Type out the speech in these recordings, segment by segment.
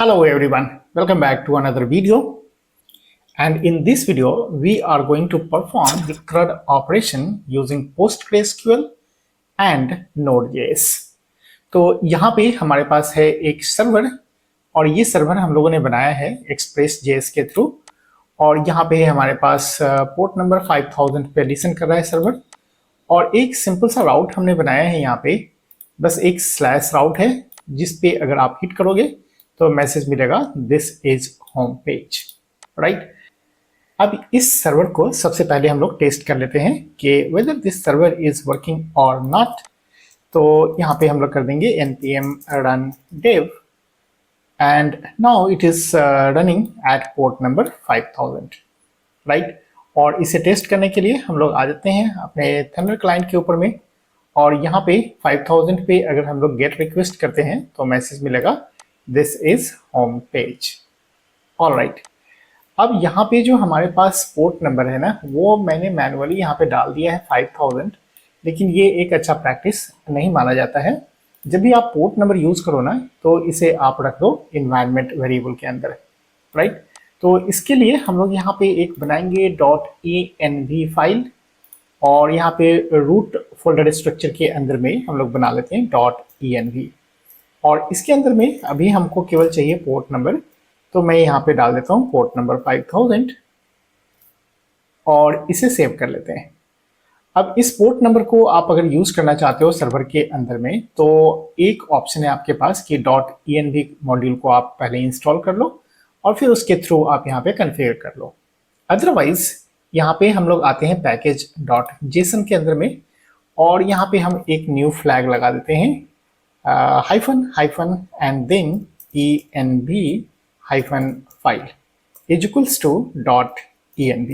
Hello everyone, welcome back to another video. And in this video, we are going to perform the CRUD operation using PostgreSQL and Node.js. तो यहाँ पे हमारे पास है एक server और ये सर्वर हम लोगों ने बनाया है Express.js के थ्रू और यहाँ पे हमारे पास पोर्ट नंबर 5000 पे लिसन कर रहा है सर्वर और एक सिंपल सा राउट हमने बनाया है यहाँ पे, बस एक स्लैश राउट है जिस पे अगर आप हिट करोगे तो मैसेज मिलेगा this is home page, right. अब इस सर्वर को सबसे पहले हम लोग टेस्ट कर लेते हैं कि whether this server is working और नॉट। तो यहाँ पे हम लोग कर देंगे npm run dev and now it is running at port number 5000, right. और इसे टेस्ट करने के लिए हम लोग आ जाते हैं अपने थंडर क्लाइंट के ऊपर में और यहाँ पे 5000 पे अगर हम लोग गेट रिक्वेस्ट करते हैं तो मैसेज मिलेगा this is home page, alright. अब यहाँ पे जो हमारे पास पोर्ट नंबर है ना वो मैंने मैनुअली यहाँ पे डाल दिया है 5000, लेकिन ये एक अच्छा प्रैक्टिस नहीं माना जाता है। जब भी आप पोर्ट नंबर यूज करो ना तो इसे आप रख दो इन्वायरमेंट वेरिएबल के अंदर, राइट। तो इसके लिए हम लोग यहाँ पे एक बनाएंगे .env फाइल और यहाँ पे रूट फोल्डर स्ट्रक्चर के अंदर में हम लोग बना लेते हैं .env और इसके अंदर में अभी हमको केवल चाहिए पोर्ट नंबर, तो मैं यहाँ पे डाल देता हूँ पोर्ट नंबर 5000 और इसे सेव कर लेते हैं। अब इस पोर्ट नंबर को आप अगर यूज करना चाहते हो सर्वर के अंदर में तो एक ऑप्शन है आपके पास कि .env मॉड्यूल को आप पहले इंस्टॉल कर लो और फिर उसके थ्रू आप यहाँ पे कन्फिगर कर लो। अदरवाइज यहाँ पे हम लोग आते हैं पैकेज .json के अंदर में और यहाँ पे हम एक न्यू फ्लैग लगा देते हैं hyphen and then env file is equals to .env,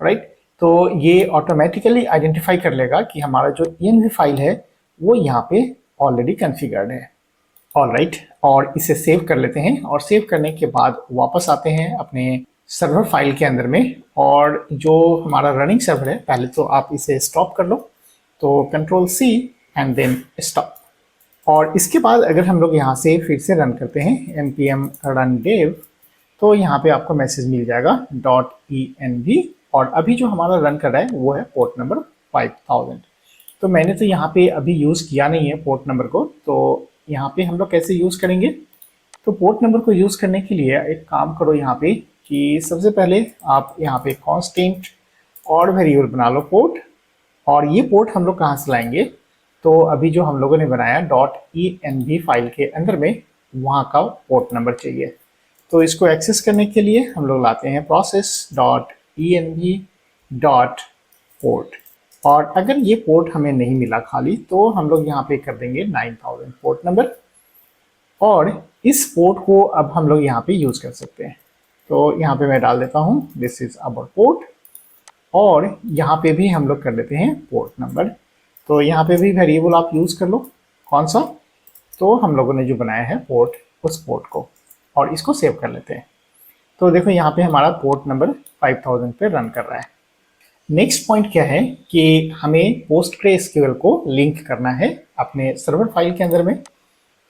right. तो ये ऑटोमेटिकली आइडेंटिफाई कर लेगा कि हमारा जो env फाइल है वो यहाँ पे ऑलरेडी कॉन्फ़िगर्ड है, ऑलराइट। और इसे सेव कर लेते हैं और सेव करने के बाद वापस आते हैं अपने सर्वर फाइल के अंदर में और जो हमारा रनिंग सर्वर है पहले तो आप इसे स्टॉप कर लो, तो Ctrl+C एंड देन स्टॉप। और इसके बाद अगर हम लोग यहाँ से फिर से रन करते हैं npm run dev तो यहाँ पे आपको मैसेज मिल जाएगा .env और अभी जो हमारा रन कर रहा है वो है पोर्ट नंबर 5000। तो मैंने तो यहाँ पे अभी यूज़ किया नहीं है पोर्ट नंबर को, तो यहाँ पे हम लोग कैसे यूज़ करेंगे। तो पोर्ट नंबर को यूज़ करने के लिए एक काम करो यहाँ पे कि सबसे पहले आप यहाँ पे कॉन्स्टेंट और वेरिएबल बना लो पोर्ट, और ये पोर्ट हम लोग कहाँ से लाएंगे, तो अभी जो हम लोगों ने बनाया .env फाइल के अंदर में वहाँ का पोर्ट नंबर चाहिए। तो इसको एक्सेस करने के लिए हम लोग लाते हैं process.env.port और अगर ये पोर्ट हमें नहीं मिला खाली तो हम लोग यहाँ पे कर देंगे 9000 पोर्ट नंबर और इस पोर्ट को अब हम लोग यहाँ पे यूज कर सकते हैं। तो यहाँ पे मैं डाल देता हूँ दिस इज अवर पोर्ट और यहाँ पे भी हम लोग कर लेते हैं पोर्ट नंबर। तो यहाँ पे भी वेरिएबल आप यूज कर लो, कौन सा, तो हम लोगों ने जो बनाया है पोर्ट उस पोर्ट को, और इसको सेव कर लेते हैं। तो देखो यहाँ पे हमारा पोर्ट नंबर 5000 पे रन कर रहा है। नेक्स्ट पॉइंट क्या है कि हमें PostgreSQL को लिंक करना है अपने सर्वर फाइल के अंदर में।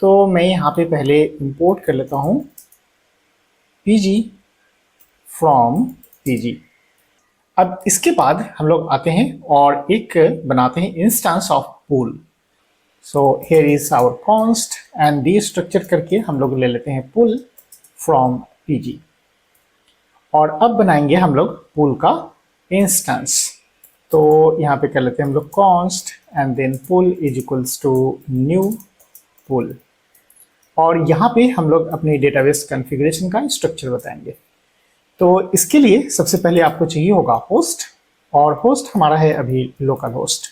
तो मैं यहाँ पे पहले इंपोर्ट कर लेता हूँ pg फ्रॉम pg। अब इसके बाद हम लोग आते हैं और एक बनाते हैं instance of pool. So here is our const and destructure करके हम लोग ले लेते हैं पुल फ्रॉम pg और अब बनाएंगे हम लोग पुल का इंस्टेंस। तो यहाँ पे कर लेते हैं हम लोग const and then pull is equals to new pull और यहाँ पे हम लोग अपनी डेटाबेस कॉन्फ़िगरेशन का स्ट्रक्चर बताएंगे। तो इसके लिए सबसे पहले आपको चाहिए होगा होस्ट और होस्ट हमारा है अभी लोकल होस्ट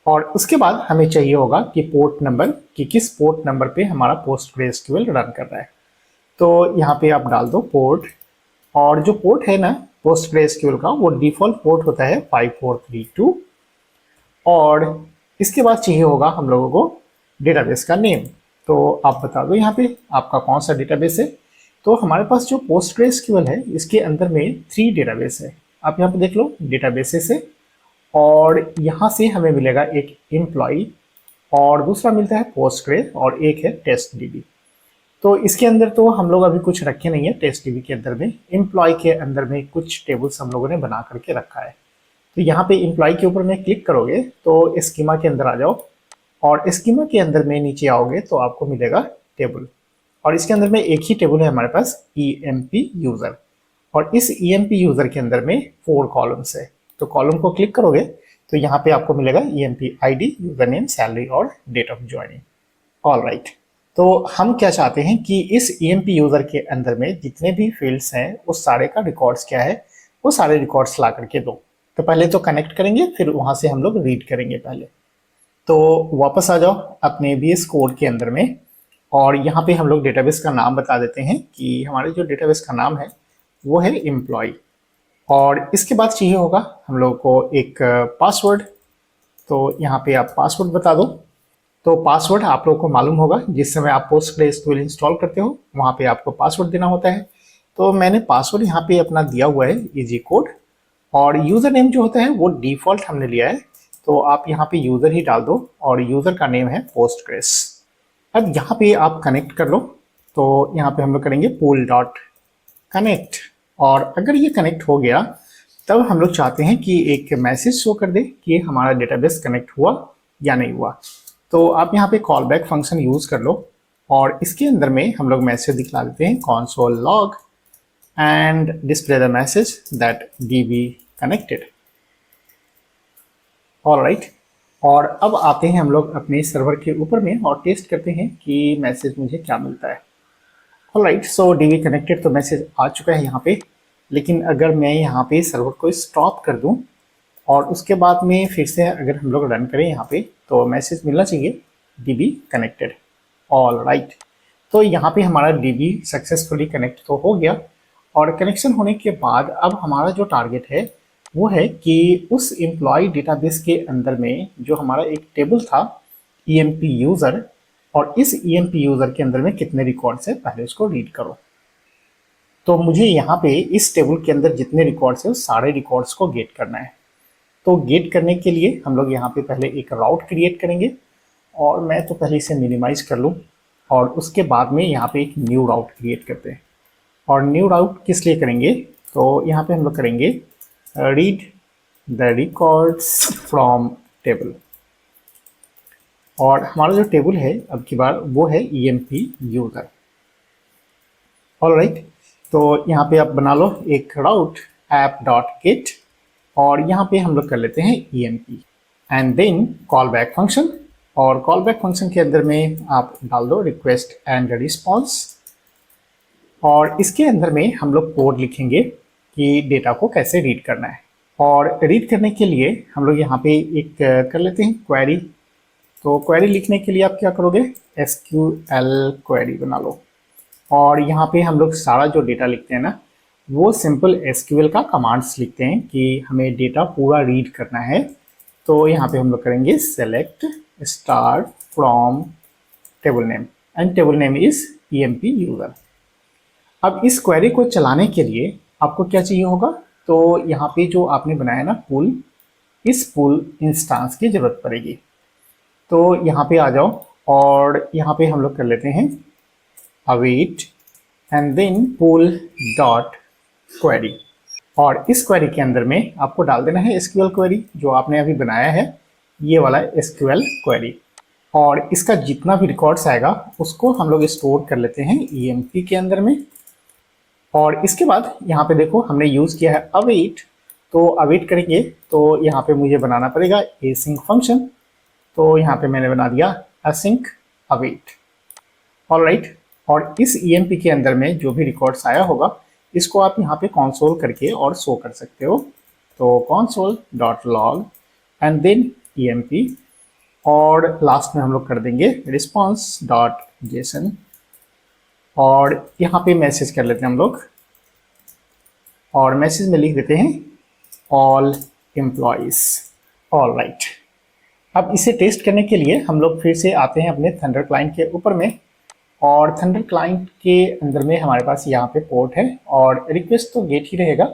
और उसके बाद हमें चाहिए होगा कि पोर्ट नंबर, कि किस पोर्ट नंबर पे हमारा PostgreSQL रन कर रहा है। तो यहाँ पे आप डाल दो पोर्ट और जो पोर्ट है ना PostgreSQL का वो डिफ़ॉल्ट पोर्ट होता है 5432 और इसके बाद चाहिए होगा हम लोगों को डेटाबेस का नेम। तो आप बता दो यहाँ पे आपका कौन सा डेटाबेस है। तो हमारे पास जो PostgreSQL है इसके अंदर में 3 डेटाबेस है, आप यहाँ पे देख लो डेटाबेसेस है और यहाँ से हमें मिलेगा एक एम्प्लॉय और दूसरा मिलता है पोस्टग्रे और एक है टेस्टडीबी। तो इसके अंदर तो हम लोग अभी कुछ रखे नहीं है टेस्ट डीबी के अंदर में। एम्प्लॉय के अंदर में कुछ टेबल्स हम लोगों ने बना करके रखा है। तो यहाँ पे एम्प्लॉय के ऊपर में क्लिक करोगे तो स्कीमा के अंदर आ जाओ, और स्कीमा के अंदर में नीचे आओगे तो आपको मिलेगा टेबल, और इसके अंदर में एक ही टेबल है हमारे पास, ईएमपी यूजर। और इस ईएमपी यूजर के अंदर में 4 कॉलम्स है। तो कॉलम को क्लिक करोगे तो यहाँ पे आपको मिलेगा EMP ID, user name, salary और date of joining. All right, तो हम क्या चाहते हैं कि इस ईएमपी यूजर के अंदर में जितने भी फील्ड्स हैं उस सारे का रिकॉर्ड्स क्या है, वो सारे रिकॉर्ड्स ला करके दो। तो पहले तो कनेक्ट करेंगे, फिर वहां से हम लोग रीड करेंगे पहले। तो वापस आ जाओ अपने VS कोड के अंदर में, और यहाँ पे हम लोग डेटाबेस का नाम बता देते हैं कि हमारे जो डेटाबेस का नाम है वो है एम्प्लॉय। और इसके बाद चाहिए होगा हम लोग को एक पासवर्ड। तो यहाँ पे आप पासवर्ड बता दो। तो पासवर्ड आप लोगों को मालूम होगा, जिस समय आप PostgreSQL इंस्टॉल करते हो वहाँ पे आपको पासवर्ड देना होता है। तो मैंने पासवर्ड यहाँ पे अपना दिया हुआ है इजी कोड, और यूज़र नेम जो होता है वो डिफ़ॉल्ट हमने लिया है। तो आप यहाँ पे यूज़र ही डाल दो, और यूज़र का नेम है पोस्टग्रेस। अब यहाँ पे आप कनेक्ट कर लो। तो यहाँ पे हम लोग करेंगे पुल डॉट कनेक्ट, और अगर ये कनेक्ट हो गया तब हम लोग चाहते हैं कि एक मैसेज शो कर दे कि हमारा डेटाबेस कनेक्ट हुआ या नहीं हुआ। तो आप यहाँ पे कॉल बैक फंक्शन यूज़ कर लो, और इसके अंदर में हम लोग मैसेज दिखला देते हैं console log and display the message that db connected। All right, और अब आते हैं हम लोग अपने सर्वर के ऊपर में और टेस्ट करते हैं कि मैसेज मुझे क्या मिलता है। ऑल राइट, सो db कनेक्टेड तो मैसेज आ चुका है यहाँ पे, लेकिन अगर मैं यहाँ पे सर्वर को स्टॉप कर दूँ और उसके बाद में फिर से अगर हम लोग रन करें यहाँ पे, तो मैसेज मिलना चाहिए db कनेक्टेड। ऑल राइट, तो यहाँ पे हमारा db सक्सेसफुली कनेक्ट तो हो गया, और कनेक्शन होने के बाद अब हमारा जो टारगेट है वो है कि उस एम्प्लॉय डेटाबेस के अंदर में जो हमारा एक टेबल था ईएमपी यूज़र, और इस ईएमपी यूज़र के अंदर में कितने रिकॉर्ड्स है पहले उसको रीड करो। तो मुझे यहाँ पे इस टेबल के अंदर जितने रिकॉर्ड्स है उस सारे रिकॉर्ड्स को गेट करना है। तो गेट करने के लिए हम लोग यहाँ पे पहले एक राउट क्रिएट करेंगे, और मैं तो पहले इसे मिनिमाइज कर लूँ, और उसके बाद में यहाँ पे एक न्यू राउट क्रिएट करते हैं। और न्यू राउट किस लिए करेंगे, तो यहाँ पे हम लोग करेंगे read the records from table, और हमारा जो टेबल है अब की बार वो है ईएमपी यूज़र। ऑल राइट, तो यहाँ पे आप बना लो एक राउट ऐप डॉट गेट, और यहाँ पे हम लोग कर लेते हैं EMP and then callback function. और कॉल बैक फंक्शन के अंदर में आप डाल दो रिक्वेस्ट एंड रिस्पॉन्स, और इसके अंदर में हम लोग कोड लिखेंगे कि डेटा को कैसे रीड करना है। और रीड करने के लिए हम लोग यहाँ पे एक कर लेते हैं क्वेरी। तो क्वेरी लिखने के लिए आप क्या करोगे, SQL क्वेरी बना लो, और यहाँ पे हम लोग सारा जो डेटा लिखते हैं ना वो सिंपल SQL का कमांड्स लिखते हैं कि हमें डेटा पूरा रीड करना है। तो यहाँ पे हम लोग करेंगे select star from table name, and table name is EMP user. अब इस क्वेरी को चलाने के लिए आपको क्या चाहिए होगा, तो यहाँ पे जो आपने बनाया ना पुल, इस पुल इंस्टांस की ज़रूरत पड़ेगी। तो यहाँ पे आ जाओ, और यहाँ पे हम लोग कर लेते हैं await and then pool dot query, और इस क्वेरी के अंदर में आपको डाल देना है SQL क्वेरी जो आपने अभी बनाया है, ये वाला SQL क्वेरी। और इसका जितना भी रिकॉर्ड्स आएगा उसको हम लोग स्टोर कर लेते हैं ईएमपी के अंदर में। और इसके बाद यहाँ पे देखो हमने यूज़ किया है अवेट, तो अवेट करेंगे तो यहाँ पे मुझे बनाना पड़ेगा async फंक्शन। तो यहाँ पे मैंने बना दिया async await। ऑल राइट, और इस ईएमपी के अंदर में जो भी रिकॉर्ड्स आया होगा इसको आप यहाँ पे कंसोल करके और शो कर सकते हो। तो console.log एंड देन ईएमपी, और लास्ट में हम लोग कर देंगे response.json, और यहाँ पे मैसेज कर लेते हैं हम लोग, और मैसेज में लिख देते हैं ऑल एम्प्लॉइज। ऑल राइट, अब इसे टेस्ट करने के लिए हम लोग फिर से आते हैं अपने थंडर क्लाइंट के ऊपर में, और थंडर क्लाइंट के अंदर में हमारे पास यहाँ पे पोर्ट है, और रिक्वेस्ट तो गेट ही रहेगा,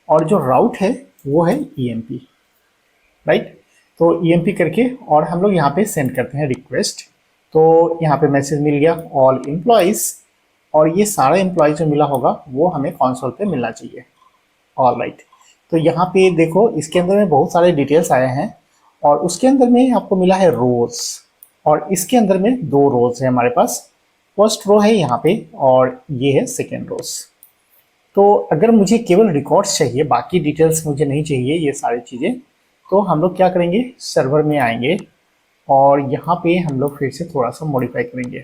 और जो राउट है वो है ईएमपी। राइट, तो ईएमपी करके और हम लोग यहाँ पे सेंड करते हैं रिक्वेस्ट। तो यहाँ पे मैसेज मिल गया ऑल एम्प्लॉइज, और ये सारा एम्प्लॉय जो मिला होगा वो हमें कंसोल पे मिलना चाहिए। ऑल राइट, तो यहाँ पे देखो इसके अंदर में बहुत सारे डिटेल्स आए हैं और उसके अंदर में आपको मिला है रोज, और इसके अंदर में 2 रोज है हमारे पास। फर्स्ट रो है यहाँ पे और ये है सेकेंड रोज। तो अगर मुझे केवल रिकॉर्ड्स चाहिए, बाकी डिटेल्स मुझे नहीं चाहिए ये सारी चीज़ें, तो हम लोग क्या करेंगे, सर्वर में आएंगे और यहाँ पे हम लोग फिर से थोड़ा सा मॉडिफाई करेंगे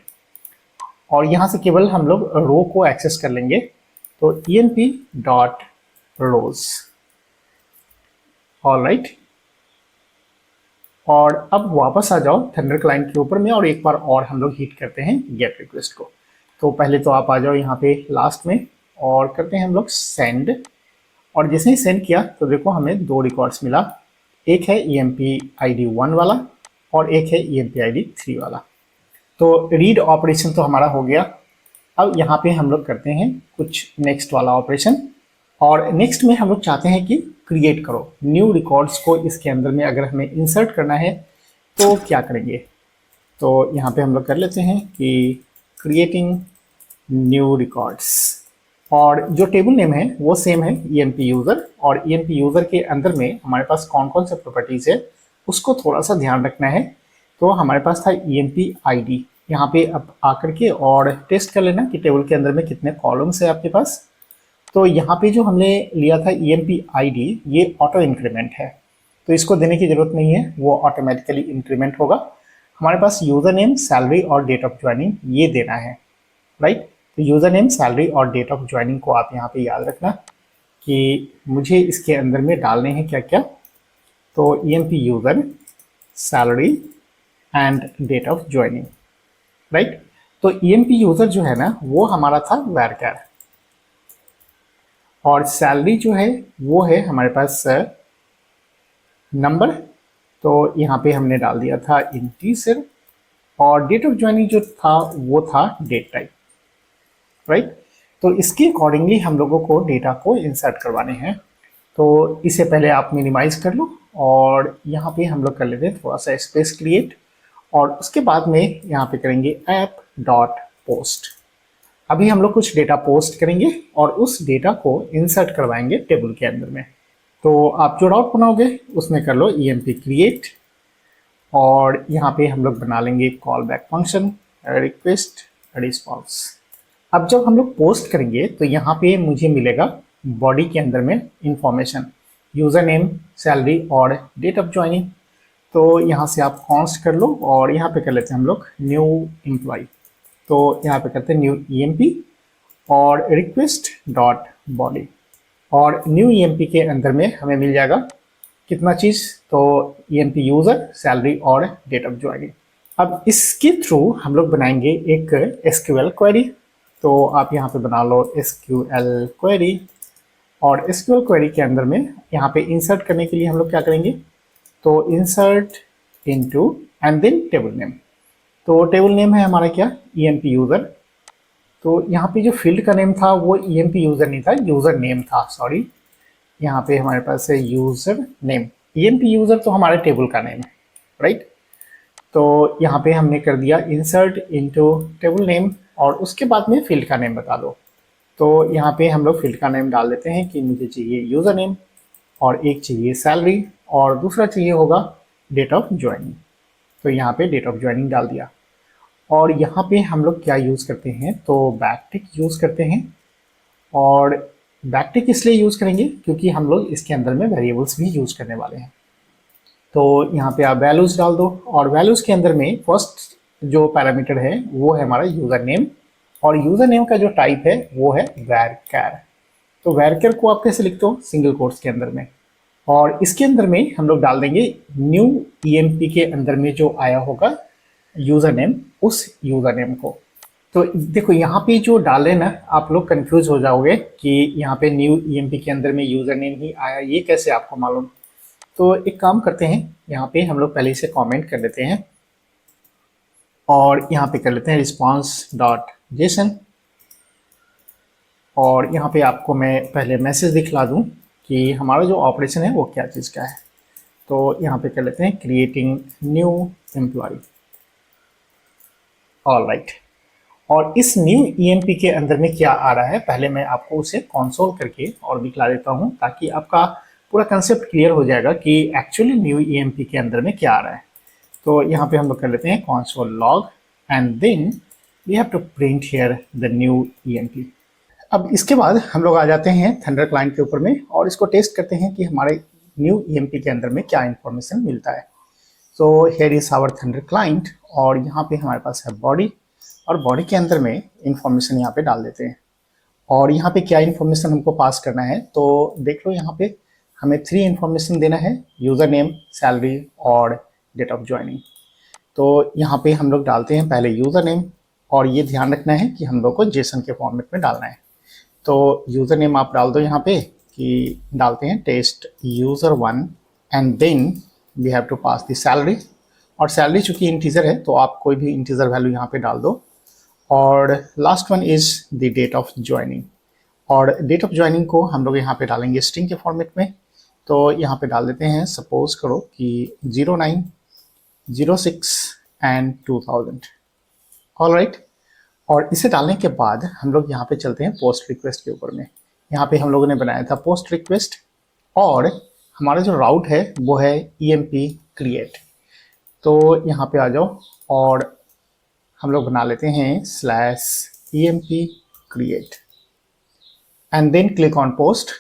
और यहाँ से केवल हम लोग रो को एक्सेस कर लेंगे। तो emp.rows। ऑल राइट, और अब वापस आ जाओ थंडर क्लाइंट के ऊपर में और एक बार और हम लोग हिट करते हैं गेट रिक्वेस्ट को। तो पहले तो आप आ जाओ यहाँ पे लास्ट में और करते हैं हम लोग सेंड, और जैसे ही सेंड किया तो देखो हमें 2 रिकॉर्ड्स मिला, एक है EMP-ID 1 वाला और एक है EMP-ID 3 वाला। तो रीड ऑपरेशन तो हमारा हो गया। अब यहाँ पे हम लोग करते हैं कुछ नेक्स्ट वाला ऑपरेशन, और नेक्स्ट में हम लोग चाहते हैं कि क्रिएट करो न्यू रिकॉर्ड्स को। इसके अंदर में अगर हमें इंसर्ट करना है तो क्या करेंगे, तो यहाँ पे हम लोग कर लेते हैं कि क्रिएटिंग न्यू रिकॉर्ड्स, और जो टेबल नेम है वो सेम है EMP यूज़र, और EMP यूज़र के अंदर में हमारे पास कौन कौन से प्रॉपर्टीज़ है उसको थोड़ा सा ध्यान रखना है। तो हमारे पास था EMP-ID, यहाँ पे अब आकर के और टेस्ट कर लेना कि टेबल के अंदर में कितने कॉलम्स है आपके पास। तो यहाँ पे जो हमने लिया था EMP-ID ये ऑटो इंक्रीमेंट है, तो इसको देने की ज़रूरत नहीं है, वो ऑटोमेटिकली इंक्रीमेंट होगा। हमारे पास यूज़र नेम, सैलरी और डेट ऑफ ज्वाइनिंग ये देना है, राइट। तो यूज़र नेम, सैलरी और डेट ऑफ ज्वाइनिंग को आप यहाँ पे याद रखना कि मुझे इसके अंदर में डालने हैं क्या क्या। तो EMP user, salary and date of joining, right. तो EMP यूज़र जो है ना वो हमारा था varchar, और सैलरी जो है वो है हमारे पास नंबर, तो यहाँ पे हमने डाल दिया था इंटीजर, और डेट ऑफ ज्वाइनिंग जो था वो था डेट टाइप, राइट। तो इसके अकॉर्डिंगली हम लोगों को डेटा को इंसर्ट करवाने हैं। तो इसे पहले आप मिनिमाइज कर लो और यहाँ पे हम लोग कर लेते हैं थोड़ा सा स्पेस क्रिएट, और उसके बाद में यहाँ पे करेंगे app.post। अभी हम लोग कुछ डेटा पोस्ट करेंगे और उस डेटा को इंसर्ट करवाएंगे टेबल के अंदर में। तो आप जो राउट बनाओगे उसमें कर लो EMP क्रिएट, और यहाँ पे हम लोग बना लेंगे call back function request response. अब जब हम लोग पोस्ट करेंगे तो यहाँ पे मुझे मिलेगा बॉडी के अंदर में इंफॉर्मेशन, यूज़र नेम, सैलरी और डेट ऑफ ज्वाइनिंग। तो यहाँ से आप कॉन्स्ट कर लो और यहाँ पे कर लेते हैं हम लोग न्यू एम्प्लॉय। तो यहाँ पे करते हैं न्यू EMP और रिक्वेस्ट डॉट बॉडी, और न्यू EMP के अंदर में हमें मिल जाएगा कितना चीज़, तो EMP यूज़र, सैलरी और डेट ऑफ ज्वाइनिंग। अब इसके थ्रू हम लोग बनाएंगे एक SQL क्वेरी। तो आप यहाँ पे बना लो SQL क्वेरी, और SQL क्वेरी के अंदर में यहाँ पे इंसर्ट करने के लिए हम लोग क्या करेंगे, तो insert into and then table name. तो टेबल नेम है हमारा क्या, EMP यूज़र। तो यहाँ पे जो फील्ड का नेम था वो EMP यूज़र नहीं था, यूज़र नेम था, सॉरी। यहाँ पे हमारे पास है यूज़र नेम, EMP यूज़र तो हमारे टेबल का नेम है, राइट। तो यहाँ पे हमने कर दिया इंसर्ट इनटू टेबल नेम, और उसके बाद में फील्ड का नेम बता दो। तो यहाँ पे हम लोग फील्ड का नेम डाल देते हैं कि मुझे चाहिए यूज़र नेम, और एक चाहिए सैलरी, और दूसरा चाहिए होगा डेट ऑफ ज्वाइनिंग। तो यहाँ पे डेट ऑफ ज्वाइनिंग डाल दिया, और यहाँ पे हम लोग क्या यूज़ करते हैं, तो बैकटिक यूज़ करते हैं। और बैकटिक इसलिए यूज़ करेंगे क्योंकि हम लोग इसके अंदर में वेरिएबल्स भी यूज़ करने वाले हैं। तो यहाँ पे आप वैल्यूज़ डाल दो, और वैल्यूज़ के अंदर में फर्स्ट जो पैरामीटर है वो है हमारा यूज़र नेम, और यूज़र नेम का जो टाइप है वो है varchar। तो varchar को आप कैसे लिखते हो, सिंगल कोट्स के अंदर में, और इसके अंदर में हम लोग डाल देंगे न्यू EMP के अंदर में जो आया होगा यूज़र नेम, उस यूज़र नेम को। तो देखो यहाँ पे जो डाले ना, आप लोग कंफ्यूज हो जाओगे कि यहाँ पे न्यू EMP के अंदर में यूज़र नेम ही आया, ये कैसे आपको मालूम। तो एक काम करते हैं, यहाँ पे हम लोग पहले से कमेंट कर लेते हैं, और यहाँ पे कर लेते हैं रिस्पॉन्स डॉट जेसन, और यहाँ पे आपको मैं पहले मैसेज दिखला दूँ कि हमारा जो ऑपरेशन है वो क्या चीज़ का है। तो यहाँ पे कर लेते हैं creating new employ. All right, और इस न्यू ईएमपी के अंदर में क्या आ रहा है, पहले मैं आपको उसे कंसोल करके और दिखला देता हूं, ताकि आपका पूरा कंसेप्ट क्लियर हो जाएगा कि एक्चुअली न्यू ईएमपी के अंदर में क्या आ रहा है। तो यहाँ पे हम लोग कर लेते हैं console log and then we have to print here the new EMP. अब इसके बाद हम लोग आ जाते हैं थंडर क्लाइंट के ऊपर में और इसको टेस्ट करते हैं कि हमारे न्यू ईएमपी के अंदर में क्या इंफॉर्मेशन मिलता है। तो here is our Thunder Client और यहाँ पे हमारे पास है बॉडी, और बॉडी के अंदर में इंफॉर्मेशन यहाँ पे डाल देते हैं। और यहाँ पे क्या इंफॉर्मेशन हमको पास करना है, तो देख लो यहाँ पे हमें 3 इंफॉर्मेशन देना है, यूज़र नेम, सैलरी और डेट ऑफ ज्वाइनिंग। तो यहाँ पे हम लोग डालते हैं पहले यूज़र नेम, और ये ध्यान रखना है कि हम लोग को जेसन के फॉर्मेट में डालना है। तो यूज़र नेम आप डाल दो यहाँ पे कि डालते हैं test user 1 and then we have to pass the salary, और सैलरी चूंकि इंटीजर है तो आप कोई भी इंटीजर वैल्यू यहाँ पे डाल दो। और last one is the date of joining, और डेट ऑफ ज्वाइनिंग को हम लोग यहाँ पे डालेंगे स्ट्रिंग के फॉर्मेट में। तो यहाँ पे डाल देते हैं, सपोज करो कि 09, 06 एंड 2000। ऑलराइट, और इसे डालने के बाद हम लोग यहाँ पे चलते हैं पोस्ट रिक्वेस्ट के ऊपर में। यहाँ पे हम लोगों ने बनाया था पोस्ट रिक्वेस्ट, और हमारा जो राउट है वो है EMP क्रिएट। तो यहाँ पे आ जाओ और हम लोग बना लेते हैं /EMP create and then click on post.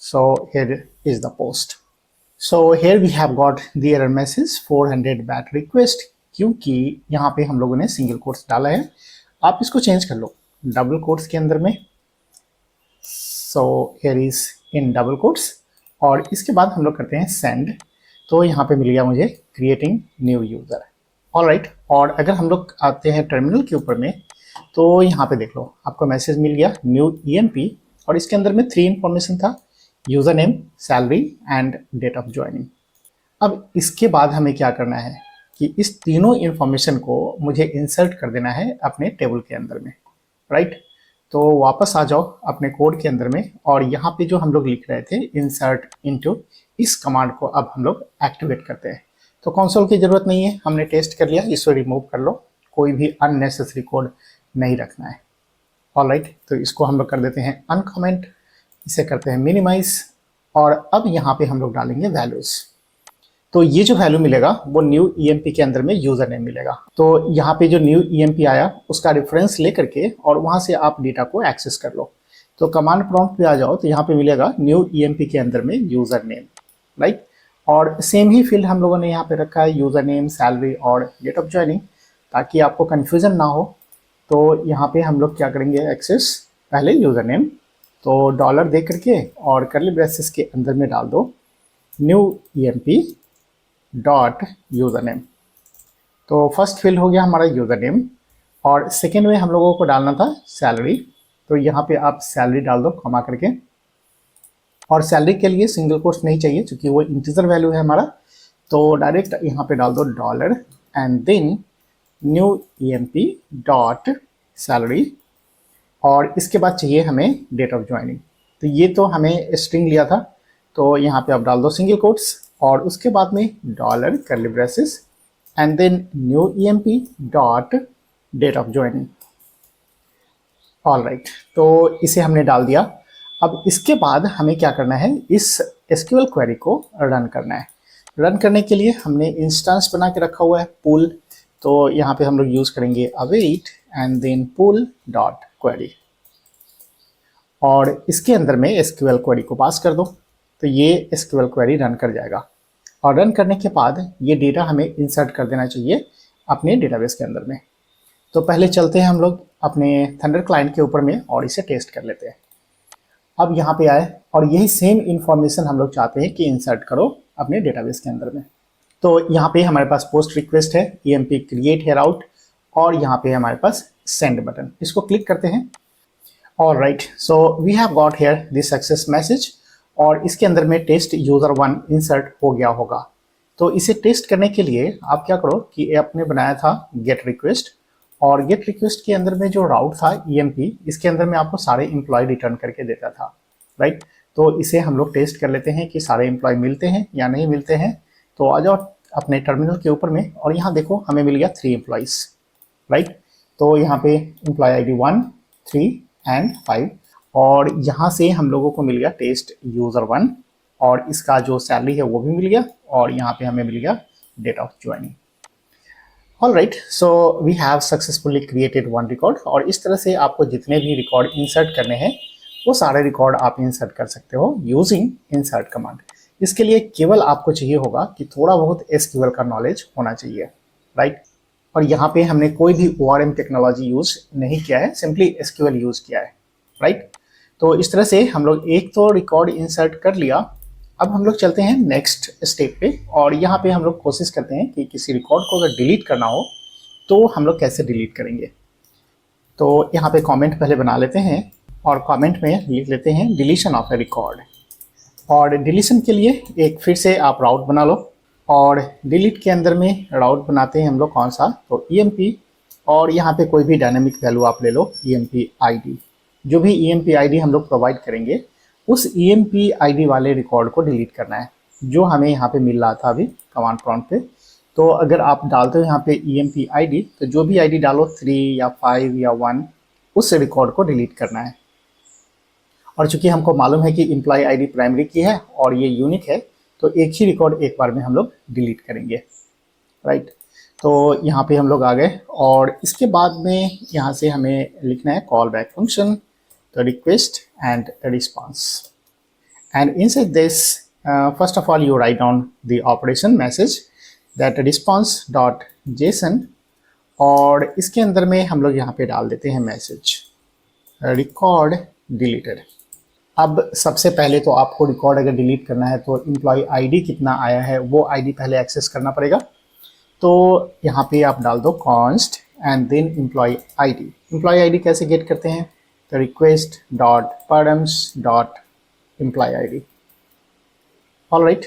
So here is the post. So here we have got the error message 400 BAT request, क्योंकि यहाँ पे हम लोगों ने सिंगल कोट्स डाला है। आप इसको चेंज कर लो डबल कोट्स के अंदर में। So here is in double quotes, और इसके बाद हम लोग करते हैं सेंड। तो यहाँ पे मिल गया मुझे क्रिएटिंग न्यू यूज़र। ऑलराइट, और अगर हम लोग आते हैं टर्मिनल के ऊपर में, तो यहाँ पे देख लो आपको मैसेज मिल गया न्यू EMP, और इसके अंदर में 3 इंफॉर्मेशन था, user name, salary and date of joining. अब इसके बाद हमें क्या करना है कि इस तीनों इंफॉर्मेशन को मुझे इंसर्ट कर देना है अपने टेबल के अंदर में। राइट, तो वापस आ जाओ अपने कोड के अंदर में, और यहाँ पे जो हम लोग लिख रहे थे इंसर्ट इनटू, इस कमांड को अब हम लोग एक्टिवेट करते हैं। तो कंसोल की ज़रूरत नहीं है, हमने टेस्ट कर लिया, इसको रिमूव कर लो, कोई भी अननेसेसरी कोड नहीं रखना है। ऑलराइट, तो इसको हम लोग कर देते हैं अनकमेंट, इसे करते हैं मिनिमाइज, और अब यहाँ पे हम लोग डालेंगे वैल्यूज़। तो ये जो वैल्यू मिलेगा वो न्यू EMP के अंदर में यूज़र नेम मिलेगा। तो यहाँ पे जो न्यू EMP आया उसका रेफरेंस ले करके और वहाँ से आप डेटा को एक्सेस कर लो। तो कमांड प्रॉम्प्ट पे आ जाओ तो यहाँ पे मिलेगा न्यू EMP के अंदर में यूज़र नेम। राइट, और सेम ही फील्ड हम लोगों ने यहाँ पे रखा है, यूज़र नेम, सैलरी और डेट ऑफ ज्वाइनिंग, ताकि आपको कन्फ्यूज़न ना हो। तो यहाँ पे हम लोग क्या करेंगे, एक्सेस पहले यूज़र नेम, तो डॉलर दे करके और करली ब्रेसेस के अंदर में डाल दो new EMP dot user name. तो फर्स्ट फील्ड हो गया हमारा यूज़र नेम, और सेकेंड में हम लोगों को डालना था सैलरी। तो यहाँ पे आप सैलरी डाल दो कमा करके, और सैलरी के लिए सिंगल कोट्स नहीं चाहिए क्योंकि वो इंटीजर वैल्यू है हमारा। तो डायरेक्ट यहाँ पे डाल दो dollar and then new EMP dot salary, और इसके बाद चाहिए हमें डेट ऑफ ज्वाइनिंग। तो ये तो हमें स्ट्रिंग लिया था, तो यहाँ पे आप डाल दो सिंगल कोट्स, और उसके बाद में dollar curly braces and then new EMP dot date of joining. Alright, तो इसे हमने डाल दिया। अब इसके बाद हमें क्या करना है, इस SQL क्वेरी को रन करना है। रन करने के लिए हमने इंस्टेंस बना के रखा हुआ है पुल, तो यहाँ पे हम लोग यूज़ करेंगे await and then pool dot query, और इसके अंदर में SQL क्वेरी को पास कर दो। तो ये SQL क्वेरी रन कर जाएगा, और रन करने के बाद ये डेटा हमें इंसर्ट कर देना चाहिए अपने डेटाबेस के अंदर में। तो पहले चलते हैं हम लोग अपने थंडर क्लाइंट के ऊपर में और इसे टेस्ट कर लेते हैं। अब यहाँ पे आए और यही सेम इंफॉर्मेशन हम लोग चाहते हैं कि इंसर्ट करो अपने डेटाबेस के अंदर में। तो यहाँ पे हमारे पास पोस्ट रिक्वेस्ट है, EMP क्रिएट हेयर आउट, और यहाँ पे हमारे पास सेंड बटन, इसको क्लिक करते हैं। Alright, so we have got here this success message, और इसके अंदर में टेस्ट यूज़र 1 इंसर्ट हो गया होगा। तो इसे टेस्ट करने के लिए आप क्या करो कि आपने बनाया था गेट रिक्वेस्ट, और गेट रिक्वेस्ट के अंदर में जो राउट था EMP, इसके अंदर में आपको सारे एम्प्लॉय रिटर्न करके देता था। राइट, तो इसे हम लोग टेस्ट कर लेते हैं कि सारे एम्प्लॉय मिलते हैं या नहीं मिलते हैं। तो आ जाओ अपने टर्मिनल के ऊपर में, और यहाँ देखो हमें मिल गया 3 एम्प्लॉयज़। राइट, तो यहाँ पे एम्प्लॉय आईडी 1, 3 एंड 5 और यहाँ से हम लोगों को मिल गया टेस्ट यूज़र 1 और इसका जो सैलरी है वो भी मिल गया और यहाँ पे हमें मिल गया date of joining. All right, so we have successfully created one record और इस तरह से आपको जितने भी रिकॉर्ड इंसर्ट करने हैं वो सारे रिकॉर्ड आप इंसर्ट कर सकते हो यूजिंग इंसर्ट कमांड। इसके लिए केवल आपको चाहिए होगा कि थोड़ा बहुत एसक्यूएल का नॉलेज होना चाहिए, राइट। और यहाँ पे हमने कोई भी ORM टेक्नोलॉजी यूज नहीं किया है, सिंपली एसक्यूएल यूज किया है, राइट। तो इस तरह से हम लोग एक तो रिकॉर्ड इंसर्ट कर लिया। अब हम लोग चलते हैं नेक्स्ट स्टेप पे और यहाँ पे हम लोग कोशिश करते हैं कि किसी रिकॉर्ड को अगर डिलीट करना हो तो हम लोग कैसे डिलीट करेंगे। तो यहाँ पे कमेंट पहले बना लेते हैं और कमेंट में लिख लेते हैं डिलीशन ऑफ ए रिकॉर्ड और डिलीशन के लिए एक फिर से आप राउट बना लो और डिलीट के अंदर में राउट बनाते हैं हम लोग कौन सा, तो EMP और यहाँ पे कोई भी डायनामिक वैल्यू आप ले लो EMP ID। जो भी EMP ID हम लोग प्रोवाइड करेंगे उस EMP ID वाले रिकॉर्ड को डिलीट करना है जो हमें यहाँ पे मिल रहा था अभी कमांड प्रॉम्प्ट पे। तो अगर आप डालते हो यहाँ पे EMP ID तो जो भी ID डालो 3 या 5 या 1 उस रिकॉर्ड को डिलीट करना है। और चूंकि हमको मालूम है कि एम्प्लॉय ID प्राइमरी की है और ये यूनिक है तो एक ही रिकॉर्ड एक बार में हम लोग डिलीट करेंगे, राइट। तो यहाँ पे हम लोग आ गए और इसके बाद में यहाँ से हमें लिखना है कॉल बैक फंक्शन, तो request and response and inside this first of all you write down the operation message that response dot JSON और इसके अंदर में हम लोग यहाँ पे डाल देते हैं मैसेज रिकॉर्ड डिलीटेड। अब सबसे पहले तो आपको रिकॉर्ड अगर डिलीट करना है तो एम्प्लॉय ID कितना आया है वो ID पहले एक्सेस करना पड़ेगा। तो यहाँ पे आप डाल दो const and then employee ID। Employee ID कैसे गेट करते हैं, तो request dot params dot employee ID। All right,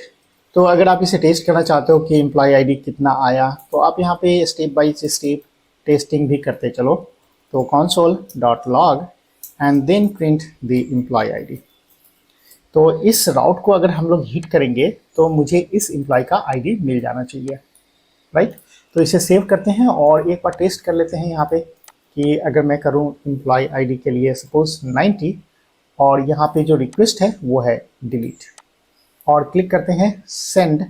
तो अगर आप इसे टेस्ट करना चाहते हो कि एम्प्लॉय ID कितना आया तो आप यहाँ पे स्टेप बाई स्टेप टेस्टिंग भी करते चलो। तो console dot log and then print the employee ID। तो इस राउट को अगर हम लोग हिट करेंगे तो मुझे इस एम्प्लॉय का ID मिल जाना चाहिए, राइट। तो इसे सेव करते हैं और एक बार टेस्ट कर लेते हैं यहाँ पे कि अगर मैं करूँ एम्प्लॉय ID के लिए सपोज 90 और यहाँ पे जो रिक्वेस्ट है वो है डिलीट और क्लिक करते हैं सेंड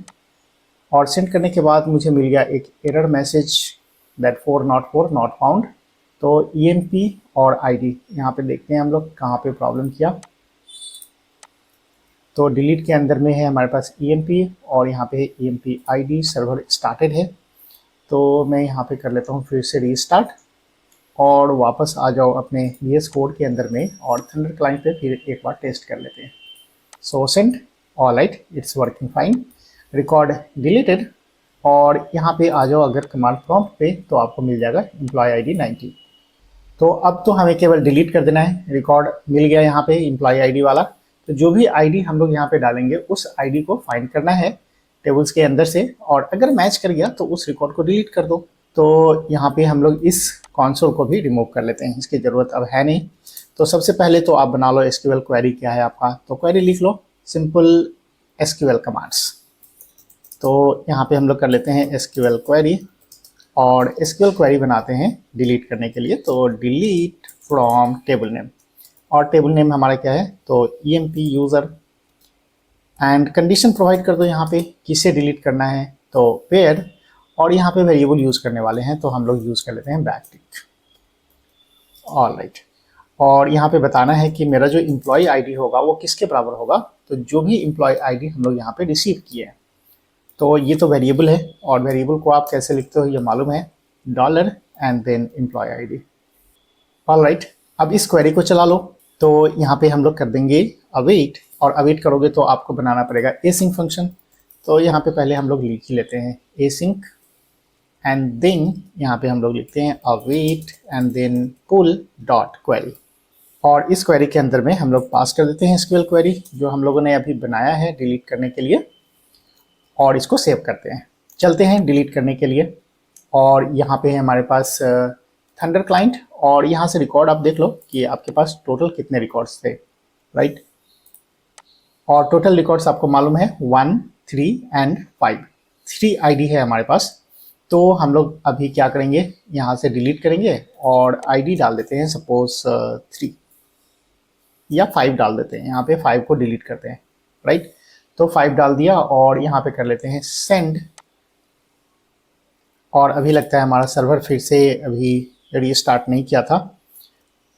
और सेंड करने के बाद मुझे मिल गया एक error message that 404 not found. तो EMP और ID यहाँ पे देखते हैं हम लोग कहाँ पे प्रॉब्लम किया। तो डिलीट के अंदर में है हमारे पास EMP और यहाँ पे EMP ID सर्वर स्टार्टेड है। तो मैं यहाँ पे कर लेता हूँ फिर से रीस्टार्ट और वापस आ जाओ अपने VS कोड के अंदर में और थंडर क्लाइंट पे फिर एक बार टेस्ट कर लेते हैं। सो send, all right, it's working fine, record deleted और यहाँ पे आ जाओ अगर कमांड प्रॉम्प्ट पे तो आपको मिल जाएगा एम्प्लॉय ID 90। तो अब तो हमें केवल डिलीट कर देना है, रिकॉर्ड मिल गया यहाँ पे एम्प्लॉय ID वाला। तो जो भी ID हम लोग यहाँ पे डालेंगे उस ID को फाइंड करना है टेबल्स के अंदर से और अगर मैच कर गया तो उस रिकॉर्ड को डिलीट कर दो। तो यहाँ पे हम लोग इस कंसोल को भी रिमूव कर लेते हैं, इसकी ज़रूरत अब है नहीं। तो सबसे पहले तो आप बना लो SQL क्वेरी क्या है आपका, तो क्वेरी लिख लो सिंपल SQL कमांड्स। तो यहाँ पे हम लोग कर लेते हैं SQL क्वेरी और SQL क्वेरी बनाते हैं डिलीट करने के लिए। तो डिलीट फ्रॉम टेबल नेम और टेबल नेम हमारा क्या है, तो EMP user and condition provide कर दो यहाँ पे किसे डिलीट करना है, तो पेयर और यहाँ पे वेरिएबल यूज़ करने वाले हैं तो हम लोग यूज़ कर लेते हैं बैकटिक। ऑल राइट, और यहाँ पे बताना है कि मेरा जो एम्प्लॉय ID होगा वो किसके बराबर होगा, तो जो भी एम्प्लॉय ID हम लोग यहाँ पे रिसीव किए हैं। तो ये तो वेरिएबल है और वेरिएबल को आप कैसे लिखते हो ये मालूम है, dollar and then employee ID। All right, अब इस क्वेरी को चला लो। तो यहाँ पे हम लोग कर देंगे अवेट और अवेट करोगे तो आपको बनाना पड़ेगा async फंक्शन। तो यहाँ पे पहले हम लोग लिख ही लेते हैं async एंड देन यहाँ पे हम लोग लिखते हैं await and then pool dot query और इस क्वेरी के अंदर में हम लोग पास कर देते हैं SQL क्वेरी जो हम लोगों ने अभी बनाया है डिलीट करने के लिए और इसको सेव करते हैं। चलते हैं डिलीट करने के लिए और यहाँ पे है हमारे पास थंडर क्लाइंट और यहाँ से रिकॉर्ड आप देख लो कि आपके पास टोटल कितने रिकॉर्ड्स थे, राइट। और टोटल रिकॉर्ड्स आपको मालूम है 1, 3 एंड 5, 3 ID है हमारे पास। तो हम लोग अभी क्या करेंगे, यहाँ से डिलीट करेंगे और आईडी डाल देते हैं सपोज 3 या 5 डाल देते हैं, यहाँ पे 5 को डिलीट करते हैं, राइट। तो 5 डाल दिया और यहाँ पे कर लेते हैं सेंड। और अभी लगता है हमारा सर्वर फिर से अभी रीस्टार्ट नहीं किया था,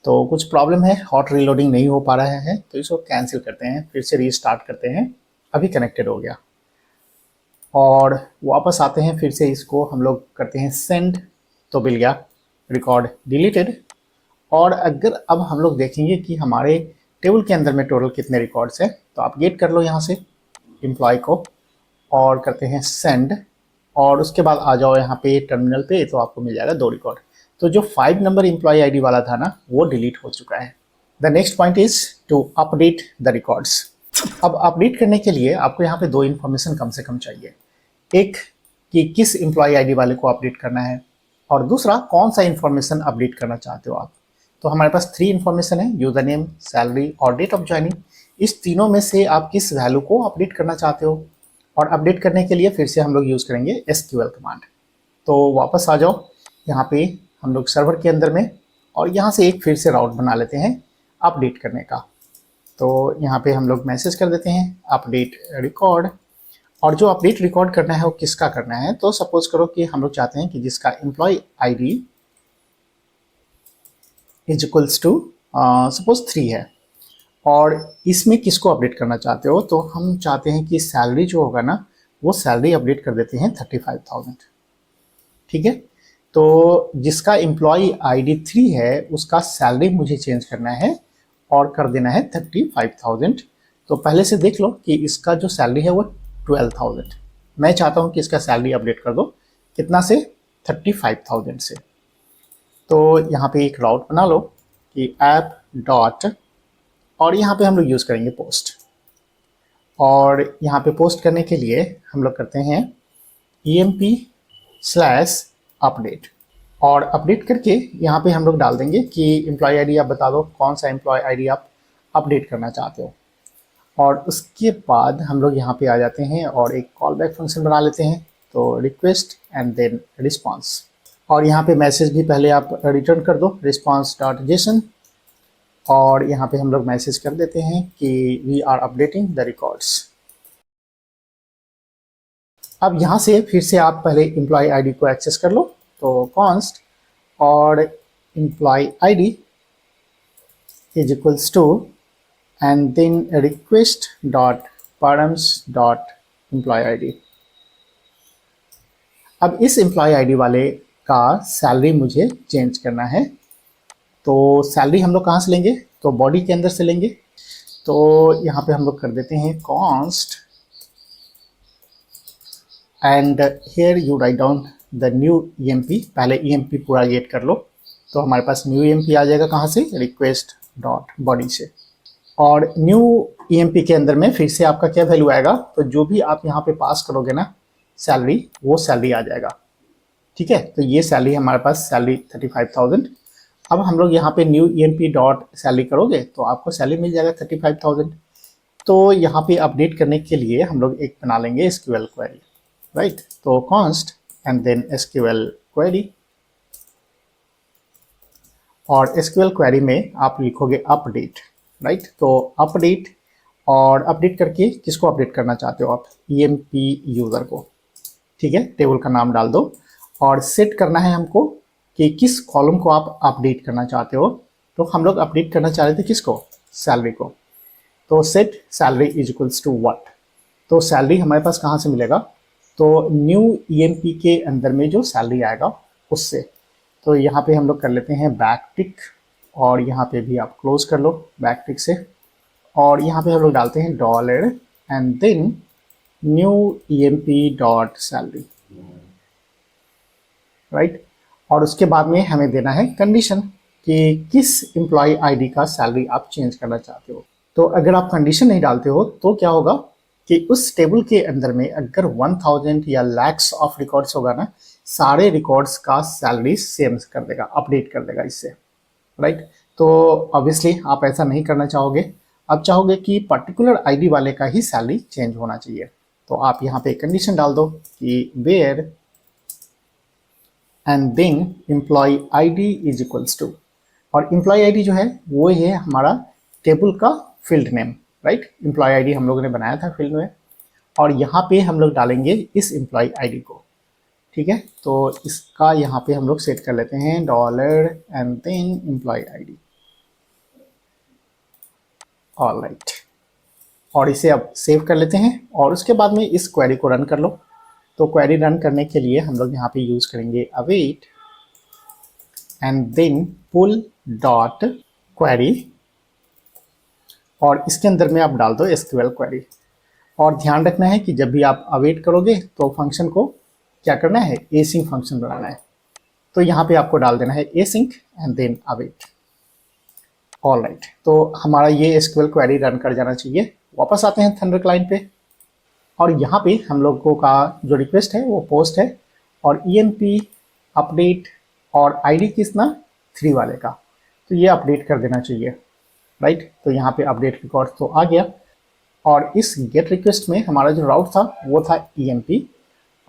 तो कुछ प्रॉब्लम है, हॉट रीलोडिंग नहीं हो पा रहा है, तो इसको कैंसिल करते हैं, फिर से रीस्टार्ट करते हैं। अभी कनेक्टेड हो गया और वापस आते हैं, फिर से इसको हम लोग करते हैं सेंड, तो मिल गया रिकॉर्ड डिलीटेड। और अगर अब हम लोग देखेंगे कि हमारे टेबल के अंदर में टोटल कितने रिकॉर्ड्स हैं, तो आप गेट कर लो यहाँ से एम्प्लॉय को और करते हैं सेंड, और उसके बाद आ जाओ यहाँ पे टर्मिनल पे, तो आपको मिल जाएगा 2 रिकॉर्ड। तो जो 5 नंबर एम्प्लॉय आईडी वाला था ना, वो डिलीट हो चुका है। The next point is to update the records. अब अपडेट करने के लिए आपको यहाँ पे 2 इन्फॉर्मेशन कम से कम चाहिए। एक कि किस एम्प्लॉय आईडी वाले को अपडेट करना है, और दूसरा कौन सा इन्फॉर्मेशन अपडेट करना चाहते हो आप। तो हमारे पास 3 इन्फॉर्मेशन है, यूजर नेम, सैलरी और डेट ऑफ ज्वाइनिंग। इस तीनों में से आप किस वैल्यू को अपडेट करना चाहते हो, और अपडेट करने के लिए फिर से हम लोग यूज़ करेंगे SQL कमांड। तो वापस आ जाओ यहाँ पे हम लोग सर्वर के अंदर में, और यहाँ से एक फिर से राउट बना लेते हैं अपडेट करने का। तो यहाँ पे हम लोग मैसेज कर देते हैं अपडेट रिकॉर्ड, और जो अपडेट रिकॉर्ड करना है वो किसका करना है। तो सपोज करो कि हम लोग चाहते हैं कि जिसका employee ID is equals to suppose 3 है, और इसमें किसको अपडेट करना चाहते हो, तो हम चाहते हैं कि सैलरी जो होगा ना, वो सैलरी अपडेट कर देते हैं 35,000। ठीक है, तो जिसका एम्प्लॉय आईडी 3 है उसका सैलरी मुझे चेंज करना है और कर देना है 35,000। तो पहले से देख लो कि इसका जो सैलरी है वो 12,000, मैं चाहता हूँ कि इसका सैलरी अपडेट कर दो कितना से, 35,000 से। तो यहाँ पे एक राउट बना लो कि ऐप डॉट, और यहाँ पे हम लोग यूज़ करेंगे पोस्ट, और यहाँ पे पोस्ट करने के लिए हम लोग करते हैं emp/update, और अपडेट करके यहाँ पे हम लोग डाल देंगे कि एम्प्लॉय आईडी आप बता दो, कौन सा एम्प्लॉय आईडी आप अपडेट करना चाहते हो। और उसके बाद हम लोग यहाँ पे आ जाते हैं और एक कॉल बैक फंक्शन बना लेते हैं, तो रिक्वेस्ट एंड देन रिस्पॉन्स, और यहाँ पे मैसेज भी पहले आप रिटर्न कर दो response.json, और यहाँ पे हम लोग मैसेज कर देते हैं कि we are updating the records. अब यहाँ से फिर से आप पहले एम्प्लॉय आईडी को एक्सेस कर लो, तो कॉन्स्ट और employee ID is equals to and then request dot params dot employee ID. अब इस एम्प्लॉय आईडी वाले का सैलरी मुझे चेंज करना है, तो सैलरी हम लोग कहाँ से लेंगे, तो बॉडी के अंदर से लेंगे। तो यहाँ पे हम लोग कर देते हैं const and here you write down the new EMP, पहले EMP पूरा गेट कर लो, तो हमारे पास न्यू EMP आ जाएगा कहाँ से, रिक्वेस्ट डॉट बॉडी से। और न्यू EMP के अंदर में फिर से आपका क्या वैल्यू आएगा, तो जो भी आप यहाँ पे पास करोगे ना सैलरी, वो सैलरी आ जाएगा। ठीक है, तो ये सैलरी हमारे पास सैलरी 35,000। अब हम लोग यहाँ पे न्यू EMP डॉट सैलरी करोगे तो आपको सैलरी मिल जाएगा 35,000। तो यहाँ पे अपडेट करने के लिए हम लोग एक बना लेंगे SQL क्वेरी, राइट। तो const and then SQL query, और SQL क्वेरी में आप लिखोगे अपडेट, राइट। तो अपडेट, और अपडेट करके किसको अपडेट करना चाहते हो आप, EMP यूज़र को। ठीक है, टेबल का नाम डाल दो, और सेट करना है हमको कि किस कॉलम को आप अपडेट करना चाहते हो। तो हम लोग अपडेट करना चाह रहे थे किसको, सैलरी को। तो set salary is equals to what, तो सैलरी हमारे पास कहाँ से मिलेगा, तो न्यू EMP के अंदर में जो सैलरी आएगा उससे। तो यहाँ पे हम लोग कर लेते हैं बैक टिक, और यहाँ पे भी आप क्लोज कर लो बैक टिक से, और यहाँ पे हम लोग डालते हैं dollar and then new EMP dot salary, right. और उसके बाद में हमें देना है कंडीशन कि किस एम्प्लॉय आईडी का सैलरी आप चेंज करना चाहते हो। तो अगर आप कंडीशन नहीं डालते हो तो क्या होगा कि उस टेबल के अंदर में अगर 1000 या लैक्स ऑफ रिकॉर्ड्स होगा ना, सारे रिकॉर्ड्स का सैलरी सेम कर देगा, अपडेट कर देगा इससे, राइट। तो ऑब्वियसली आप ऐसा नहीं करना चाहोगे, आप चाहोगे कि पर्टिकुलर आईडी वाले का ही सैलरी चेंज होना चाहिए। तो आप यहाँ पे कंडीशन डाल दो कि where and then employee ID is equals to, और एम्प्लॉय आईडी जो है वो है हमारा टेबल का field name, right. Employee ID हम लोगों ने बनाया था फील्ड में, और यहाँ पे हम लोग डालेंगे इस एम्प्लॉय आईडी को, ठीक है। तो इसका यहाँ पे हम लोग सेट कर लेते हैं dollar and then employee ID, alright. और इसे अब सेव कर लेते हैं, और उसके बाद में इस क्वेरी को रन कर लो। तो क्वेरी रन करने के लिए हम लोग यहाँ पे यूज करेंगे await and then pool dot query, और इसके अंदर में आप डाल दो एसक्यूएल क्वेरी। और ध्यान रखना है कि जब भी आप अवेट करोगे तो फंक्शन को क्या करना है, एसिंक फंक्शन बनाना है। तो यहाँ पे आपको डाल देना है async and then await, alright. तो हमारा ये एसक्यूएल क्वेरी रन कर जाना चाहिए। वापस आते हैं थंडर क्लाइंट पे, और यहाँ पे हम लोगों का जो रिक्वेस्ट है वो पोस्ट है, और ईएनपी अपडेट और आईडी किसना 3 वाले का, तो ये अपडेट कर देना चाहिए, राइट। तो यहाँ पे अपडेट रिकॉर्ड तो आ गया, और इस गेट रिक्वेस्ट में हमारा जो राउट था वो था ईएमपी,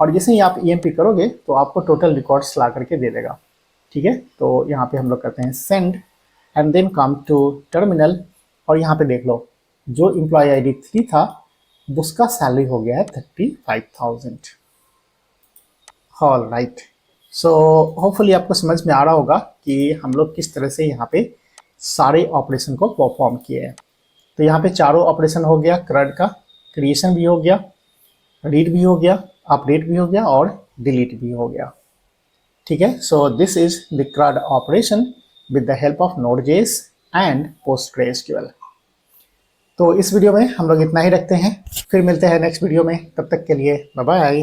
और जैसे ही आप ईएमपी करोगे तो आपको टोटल रिकॉर्ड्स ला करके दे देगा, ठीक है। तो यहाँ पे हम लोग करते हैं send and then come to terminal, और यहाँ पे देख लो जो एम्प्लॉय आईडी 3 था उसका सैलरी हो गया है 35,000, ऑलराइट। सो होपफुली आपको समझ में आ रहा होगा कि हम लोग किस तरह से यहाँ पे सारे ऑपरेशन को परफॉर्म किए हैं। तो यहाँ पे चारों ऑपरेशन हो गया, CRUD का क्रिएशन भी हो गया, रीड भी हो गया, अपडेट भी हो गया, और डिलीट भी हो गया, ठीक है। So this is the CRUD operation with the help of Node.js and PostgreSQL। तो इस वीडियो में हम लोग इतना ही रखते हैं, फिर मिलते हैं नेक्स्ट वीडियो में, तब तक के लिए बाय बाय।